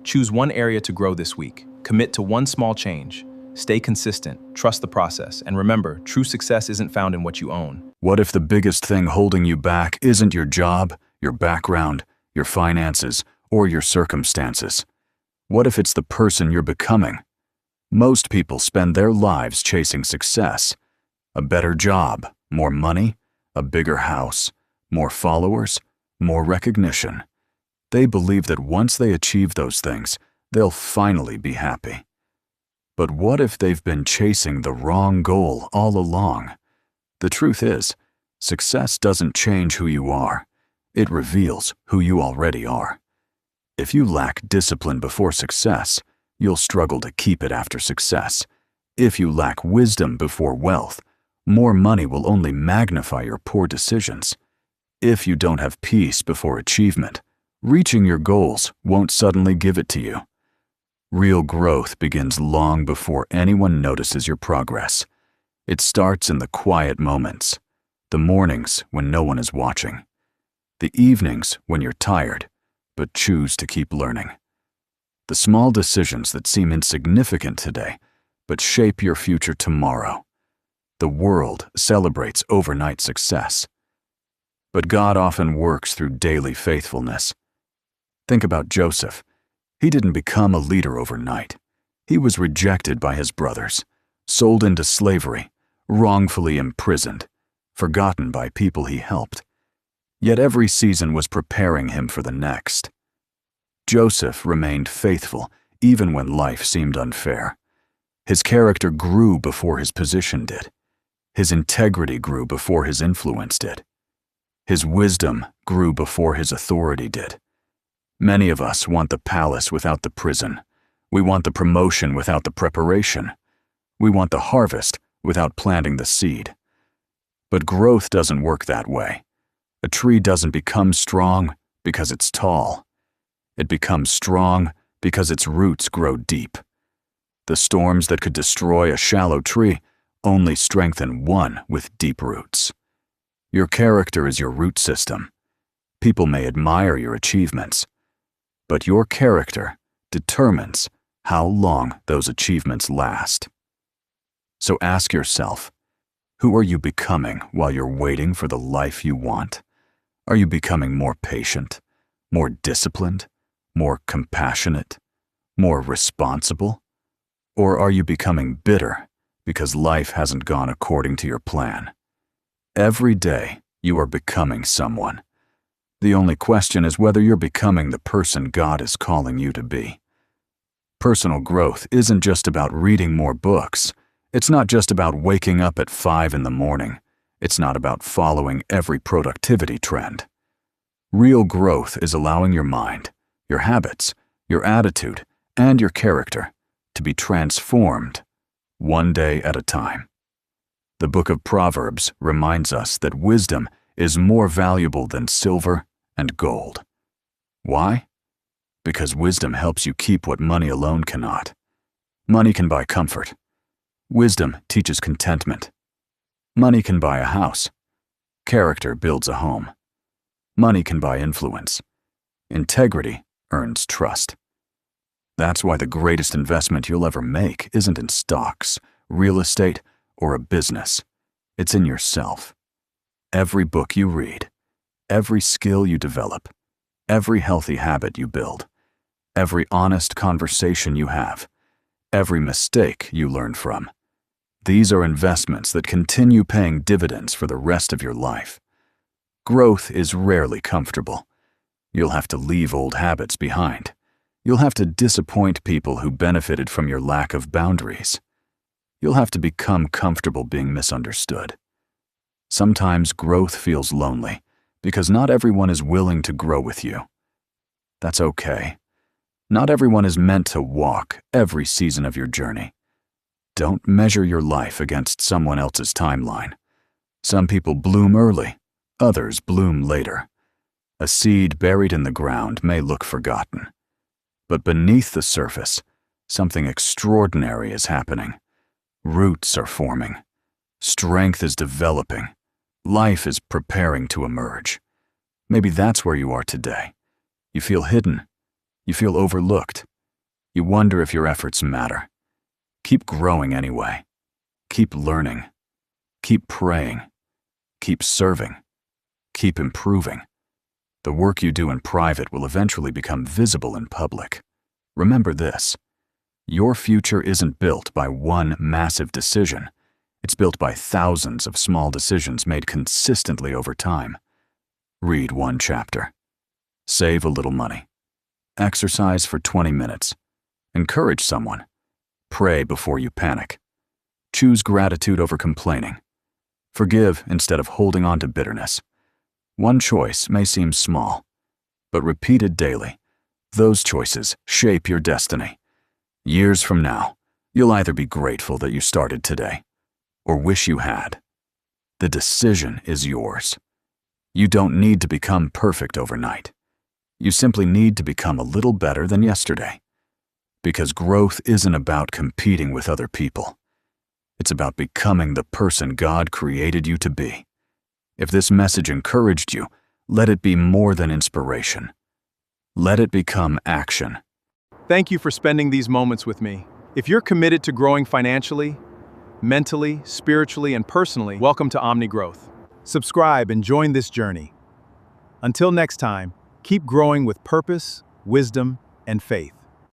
Choose one area to grow this week. Commit to one small change. Stay consistent, trust the process, and remember, true success isn't found in what you own. What if the biggest thing holding you back isn't your job, your background, your finances, or your circumstances? What if it's the person you're becoming? Most people spend their lives chasing success. A better job, more money, a bigger house, more followers, more recognition. They believe that once they achieve those things, they'll finally be happy. But what if they've been chasing the wrong goal all along? The truth is, success doesn't change who you are. It reveals who you already are. If you lack discipline before success, you'll struggle to keep it after success. If you lack wisdom before wealth, more money will only magnify your poor decisions. If you don't have peace before achievement, reaching your goals won't suddenly give it to you. Real growth begins long before anyone notices your progress. It starts in the quiet moments, the mornings when no one is watching, the evenings when you're tired, but choose to keep learning. The small decisions that seem insignificant today, but shape your future tomorrow. The world celebrates overnight success, but God often works through daily faithfulness. Think about Joseph. He didn't become a leader overnight. He was rejected by his brothers, sold into slavery, wrongfully imprisoned, forgotten by people he helped. Yet every season was preparing him for the next. Joseph remained faithful even when life seemed unfair. His character grew before his position did. His integrity grew before his influence did. His wisdom grew before his authority did. Many of us want the palace without the prison. We want the promotion without the preparation. We want the harvest without planting the seed. But growth doesn't work that way. A tree doesn't become strong because it's tall. It becomes strong because its roots grow deep. The storms that could destroy a shallow tree only strengthen one with deep roots. Your character is your root system. People may admire your achievements, but your character determines how long those achievements last. So ask yourself, who are you becoming while you're waiting for the life you want? Are you becoming more patient, more disciplined, more compassionate, more responsible? Or are you becoming bitter because life hasn't gone according to your plan? Every day, you are becoming someone. The only question is whether you're becoming the person God is calling you to be. Personal growth isn't just about reading more books. It's not just about waking up at 5 in the morning. It's not about following every productivity trend. Real growth is allowing your mind, your habits, your attitude, and your character to be transformed one day at a time. The book of Proverbs reminds us that wisdom is more valuable than silver and gold. Why? Because wisdom helps you keep what money alone cannot. Money can buy comfort. Wisdom teaches contentment. Money can buy a house. Character builds a home. Money can buy influence. Integrity earns trust. That's why the greatest investment you'll ever make isn't in stocks, real estate, or a business. It's in yourself. Every book you read, every skill you develop, every healthy habit you build, every honest conversation you have, every mistake you learn from. These are investments that continue paying dividends for the rest of your life. Growth is rarely comfortable. You'll have to leave old habits behind. You'll have to disappoint people who benefited from your lack of boundaries. You'll have to become comfortable being misunderstood. Sometimes growth feels lonely because not everyone is willing to grow with you. That's okay. Not everyone is meant to walk every season of your journey. Don't measure your life against someone else's timeline. Some people bloom early, others bloom later. A seed buried in the ground may look forgotten, but beneath the surface, something extraordinary is happening. Roots are forming. Strength is developing. Life is preparing to emerge. Maybe that's where you are today. You feel hidden. You feel overlooked. You wonder if your efforts matter. Keep growing anyway. Keep learning. Keep praying. Keep serving. Keep improving. The work you do in private will eventually become visible in public. Remember this: your future isn't built by one massive decision. It's built by thousands of small decisions made consistently over time. Read one chapter. Save a little money. Exercise for 20 minutes. Encourage someone. Pray before you panic. Choose gratitude over complaining. Forgive instead of holding on to bitterness. One choice may seem small, but repeated daily, those choices shape your destiny. Years from now, you'll either be grateful that you started today or wish you had. The decision is yours. You don't need to become perfect overnight. You simply need to become a little better than yesterday. Because growth isn't about competing with other people. It's about becoming the person God created you to be. If this message encouraged you, let it be more than inspiration. Let it become action. Thank you for spending these moments with me. If you're committed to growing financially, mentally, spiritually, and personally, welcome to Omni Growth. Subscribe and join this journey. Until next time, keep growing with purpose, wisdom, and faith.